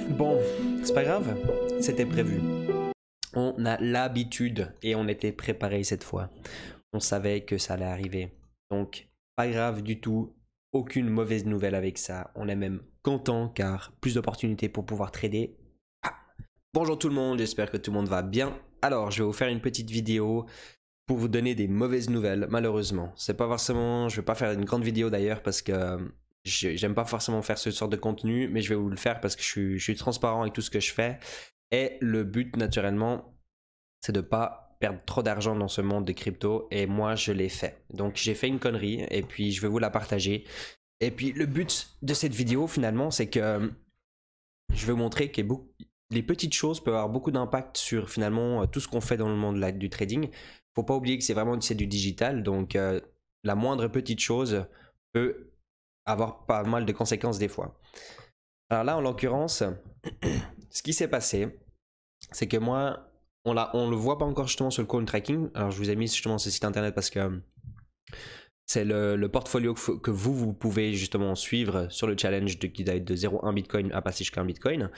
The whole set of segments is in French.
Bon, c'est pas grave, c'était prévu. On a l'habitude et on était préparé cette fois. On savait que ça allait arriver. Donc, pas grave du tout, aucune mauvaise nouvelle avec ça. On est même content car plus d'opportunités pour pouvoir trader. Ah. Bonjour tout le monde, j'espère que tout le monde va bien. Alors, je vais vous faire une petite vidéo pour vous donner des mauvaises nouvelles, malheureusement. C'est pas forcément, je vais pas faire une grande vidéo d'ailleurs parce que j'aime pas forcément faire ce sort de contenu, mais je vais vous le faire parce que je suis transparent avec tout ce que je fais. Et le but, naturellement, c'est de pas perdre trop d'argent dans ce monde de crypto. Et moi, je l'ai fait. Donc, j'ai fait une connerie et puis je vais vous la partager. Et puis, le but de cette vidéo, finalement, c'est que je vais vous montrer que les petites choses peuvent avoir beaucoup d'impact sur, finalement, tout ce qu'on fait dans le monde du trading. Faut pas oublier que c'est du digital. Donc, la moindre petite chose peut avoir pas mal de conséquences des fois. Alors là, en l'occurrence, ce qui s'est passé, c'est que moi, on le voit pas encore justement sur le coin tracking. Alors je vous ai mis justement ce site internet parce que c'est le portfolio que vous pouvez justement suivre sur le challenge qui doit être de 0,1 Bitcoin à passer jusqu'à 1 Bitcoin.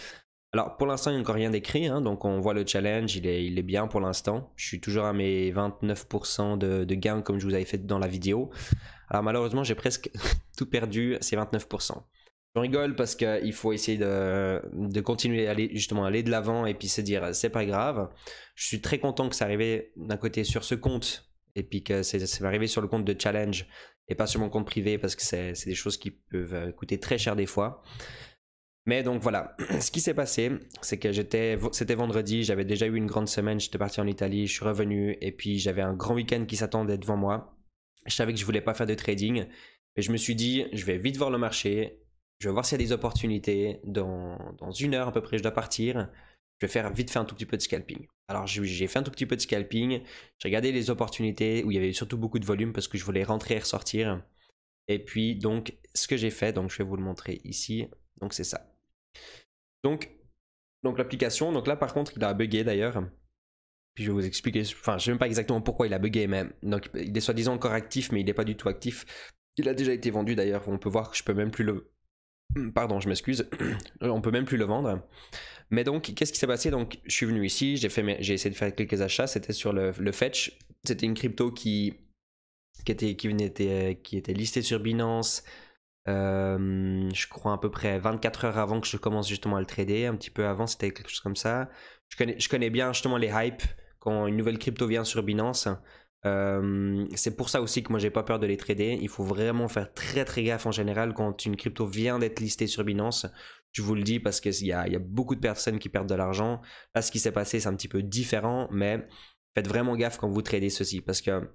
Alors pour l'instant il n'y a encore rien d'écrit, hein, donc on voit le challenge, il est bien pour l'instant. Je suis toujours à mes 29% de gains comme je vous avais fait dans la vidéo. Alors malheureusement j'ai presque tout perdu, ces 29%. Je rigole parce qu'il faut essayer de continuer à aller de l'avant et puis se dire c'est pas grave. Je suis très content que ça arrive d'un côté sur ce compte et puis que c'est arrivé sur le compte de challenge et pas sur mon compte privé parce que c'est des choses qui peuvent coûter très cher des fois. Mais donc voilà, ce qui s'est passé, c'est que c'était vendredi, j'avais déjà eu une grande semaine, j'étais parti en Italie, je suis revenu et puis j'avais un grand week-end qui s'attendait devant moi. Je savais que je voulais pas faire de trading, mais je me suis dit, je vais vite voir le marché, je vais voir s'il y a des opportunités. Dans une heure à peu près, je dois partir. Je vais vite faire un tout petit peu de scalping. Alors j'ai fait un tout petit peu de scalping, j'ai regardé les opportunités où il y avait surtout beaucoup de volume parce que je voulais rentrer et ressortir. Et puis donc ce que j'ai fait, donc je vais vous le montrer ici, donc c'est ça. Donc l'application, donc là par contre il a bugué d'ailleurs. Puis je vais vous expliquer, enfin je sais même pas exactement pourquoi il a bugué, mais donc il est soi-disant encore actif, mais il n'est pas du tout actif. Il a déjà été vendu d'ailleurs, on peut voir que je peux même plus le... Pardon, je m'excuse, on peut même plus le vendre. Mais donc qu'est-ce qui s'est passé? Donc je suis venu ici, j'ai essayé de faire quelques achats, c'était sur le Fetch. C'était une crypto qui était listée sur Binance. Je crois à peu près 24 heures avant que je commence justement à le trader, un petit peu avant, c'était quelque chose comme ça. Je connais bien justement les hypes quand une nouvelle crypto vient sur Binance. C'est pour ça aussi que moi j'ai pas peur de les trader. Il faut vraiment faire très très gaffe en général quand une crypto vient d'être listée sur Binance. Je vous le dis parce qu'il y a beaucoup de personnes qui perdent de l'argent. Là ce qui s'est passé c'est un petit peu différent, mais faites vraiment gaffe quand vous tradez ceci parce que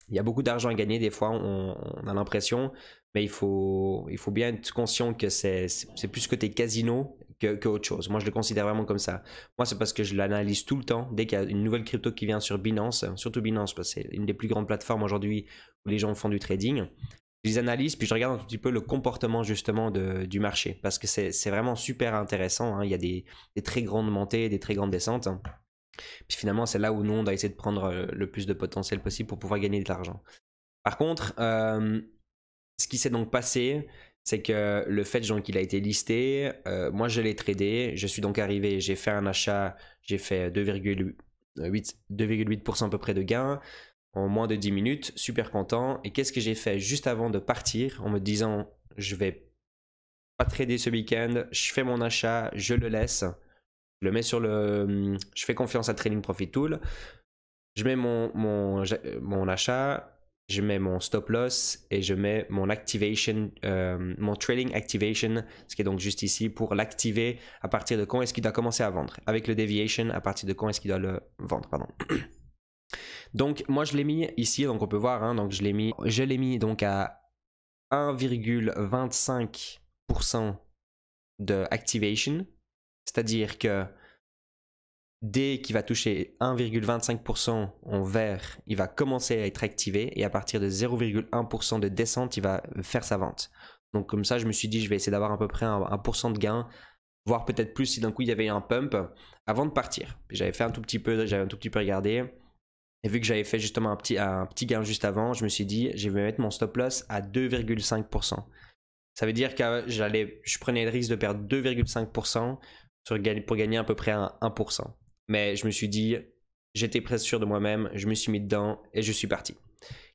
il y a beaucoup d'argent à gagner des fois, on a l'impression, mais il faut bien être conscient que c'est plus côté casino que autre chose. Moi je le considère vraiment comme ça. Moi c'est parce que je l'analyse tout le temps. Dès qu'il y a une nouvelle crypto qui vient sur Binance, surtout Binance parce que c'est une des plus grandes plateformes aujourd'hui où les gens font du trading, je les analyse puis je regarde un petit peu le comportement justement du marché parce que c'est vraiment super intéressant, hein. Il y a des très grandes montées, des très grandes descentes. Puis finalement, c'est là où nous, on doit essayer de prendre le plus de potentiel possible pour pouvoir gagner de l'argent. Par contre, ce qui s'est donc passé, c'est que le Fetch, donc, il a été listé. Moi, je l'ai tradé. Je suis donc arrivé, j'ai fait un achat, j'ai fait 2,8% à peu près de gain en moins de 10 minutes. Super content. Et qu'est-ce que j'ai fait juste avant de partir en me disant, je vais pas trader ce week-end, je fais mon achat, je le laisse. Je le mets sur je fais confiance à Trading Profit Tool. Je mets mon achat, je mets mon stop loss et je mets mon activation, mon trading activation, ce qui est donc juste ici pour l'activer à partir de quand est-ce qu'il doit commencer à vendre. Avec le deviation, à partir de quand est-ce qu'il doit le vendre, pardon. Donc moi je l'ai mis ici, donc on peut voir, hein, donc je l'ai mis donc à 1,25% de activation. C'est-à-dire que dès qu'il va toucher 1,25% en vert, il va commencer à être activé et à partir de 0,1% de descente, il va faire sa vente. Donc comme ça, je me suis dit, je vais essayer d'avoir à peu près 1% de gain, voire peut-être plus si d'un coup il y avait un pump avant de partir. J'avais un tout petit peu regardé. Et vu que j'avais fait justement un petit gain juste avant, je me suis dit, je vais mettre mon stop loss à 2,5%. Ça veut dire que je prenais le risque de perdre 2,5% pour gagner à peu près 1%. Mais je me suis dit, j'étais presque sûr de moi-même, je me suis mis dedans et je suis parti.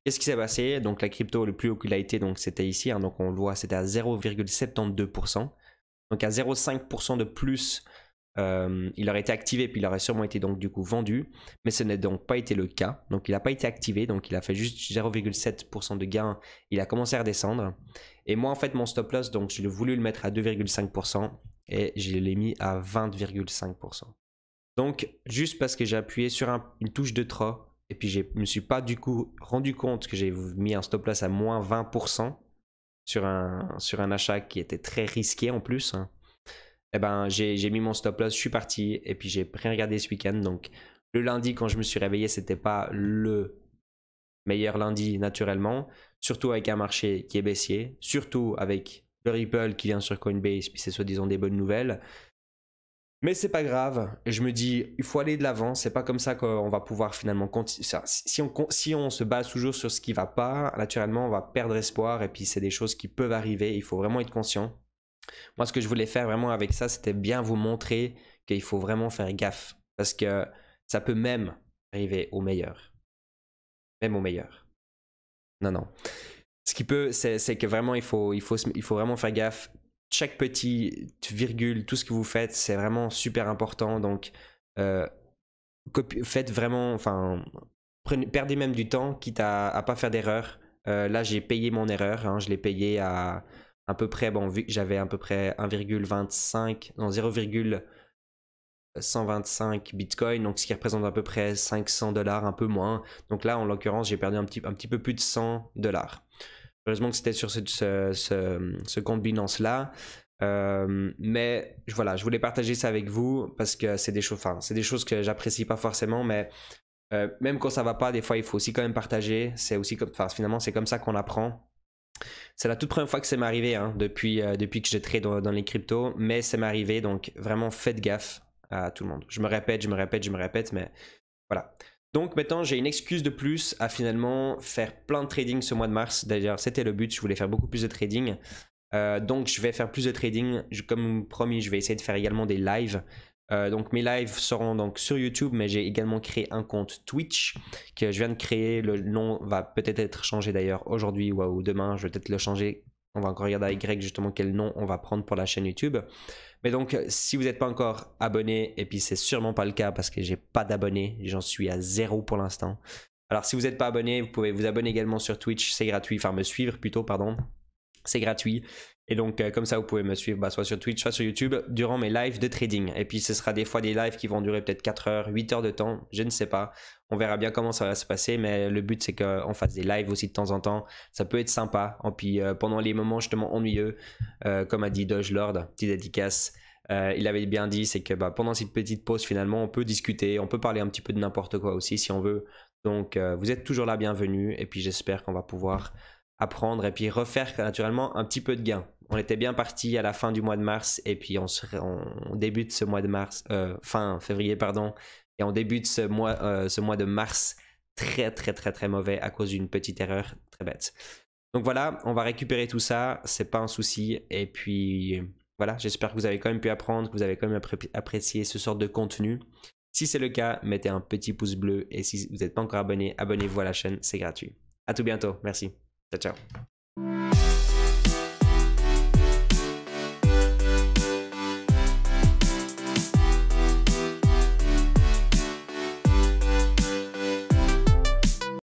Qu'est-ce qui s'est passé? Donc la crypto, le plus haut qu'il a été, donc c'était ici, hein, donc on le voit, c'était à 0,72%. Donc à 0,5% de plus, il aurait été activé, puis il aurait sûrement été donc du coup vendu, mais ce n'est donc pas été le cas. Donc il n'a pas été activé, donc il a fait juste 0,7% de gain, il a commencé à redescendre. Et moi en fait mon stop loss, donc j'ai voulu le mettre à 2,5% et je l'ai mis à 20,5%. Donc juste parce que j'ai appuyé sur une touche de trop, et puis je me suis pas du coup rendu compte que j'ai mis un stop loss à moins 20% sur un achat qui était très risqué en plus, hein. Eh ben, j'ai mis mon stop loss, je suis parti et puis j'ai rien regardé ce week-end. Donc le lundi quand je me suis réveillé, c'était pas le meilleur lundi naturellement, surtout avec un marché qui est baissier, surtout avec le Ripple qui vient sur Coinbase, puis c'est soi-disant des bonnes nouvelles. Mais c'est pas grave, je me dis, il faut aller de l'avant, c'est pas comme ça qu'on va pouvoir finalement continuer. Si on se base toujours sur ce qui va pas, naturellement on va perdre espoir et puis c'est des choses qui peuvent arriver, il faut vraiment être conscient. Moi ce que je voulais faire vraiment avec ça, c'était bien vous montrer qu'il faut vraiment faire gaffe, parce que ça peut même arriver au meilleur. Même au meilleur. Non. Ce qui peut, c'est que vraiment il faut vraiment faire gaffe. Chaque petite virgule, tout ce que vous faites, c'est vraiment super important. Donc, faites vraiment, enfin, perdez même du temps, quitte à pas faire d'erreur. Là, j'ai payé mon erreur. Hein, je l'ai payé à peu près, bon, vu que j'avais à peu près 1,25, non, 0,125 Bitcoin, donc ce qui représente à peu près 500 $, un peu moins. Donc là, en l'occurrence, j'ai perdu un petit peu plus de 100 $. Heureusement que c'était sur ce compte Binance là. Mais voilà, je voulais partager ça avec vous parce que c'est des choses que j'apprécie pas forcément, mais même quand ça va pas, des fois il faut aussi quand même partager. C'est aussi comme, finalement c'est comme ça qu'on apprend. C'est la toute première fois que ça m'est arrivé, hein, depuis que je trade dans les cryptos, mais ça m'est arrivé, donc vraiment faites gaffe à tout le monde. Je me répète, mais voilà. Donc maintenant j'ai une excuse de plus à finalement faire plein de trading ce mois de mars. D'ailleurs c'était le but, je voulais faire beaucoup plus de trading. Donc je vais faire plus de trading. Comme promis, je vais essayer de faire également des lives. Donc mes lives seront donc sur YouTube, mais j'ai également créé un compte Twitch que je viens de créer. Le nom va peut-être être changé d'ailleurs aujourd'hui ou demain. Je vais peut-être le changer. On va encore regarder avec Greg justement quel nom on va prendre pour la chaîne YouTube. Mais donc, si vous n'êtes pas encore abonné, et puis c'est sûrement pas le cas parce que j'ai pas d'abonnés, j'en suis à 0 pour l'instant. Alors, si vous n'êtes pas abonné, vous pouvez vous abonner également sur Twitch, c'est gratuit, enfin me suivre plutôt, pardon. C'est gratuit. Et donc, comme ça, vous pouvez me suivre soit sur Twitch, soit sur YouTube, durant mes lives de trading. Et puis, ce sera des fois des lives qui vont durer peut-être 4 heures, 8 heures de temps, je ne sais pas. On verra bien comment ça va se passer, mais le but, c'est qu'on fasse des lives aussi de temps en temps. Ça peut être sympa. Et puis, pendant les moments justement ennuyeux, comme a dit Doge Lord, petite dédicace, il avait bien dit, c'est que pendant cette petite pause, finalement, on peut discuter, on peut parler un petit peu de n'importe quoi aussi, si on veut. Donc, vous êtes toujours là, bienvenue. Et puis, j'espère qu'on va pouvoir apprendre et puis refaire naturellement un petit peu de gain. On était bien parti à la fin du mois de mars et puis on débute ce mois de mars, fin février pardon, et on débute ce mois de mars très mauvais à cause d'une petite erreur très bête. Donc voilà, on va récupérer tout ça, c'est pas un souci. Et puis voilà, j'espère que vous avez quand même pu apprendre, que vous avez quand même apprécié ce sort de contenu. Si c'est le cas, mettez un petit pouce bleu et si vous n'êtes pas encore abonné, abonnez-vous à la chaîne, c'est gratuit. À tout bientôt, merci. Ciao, ciao.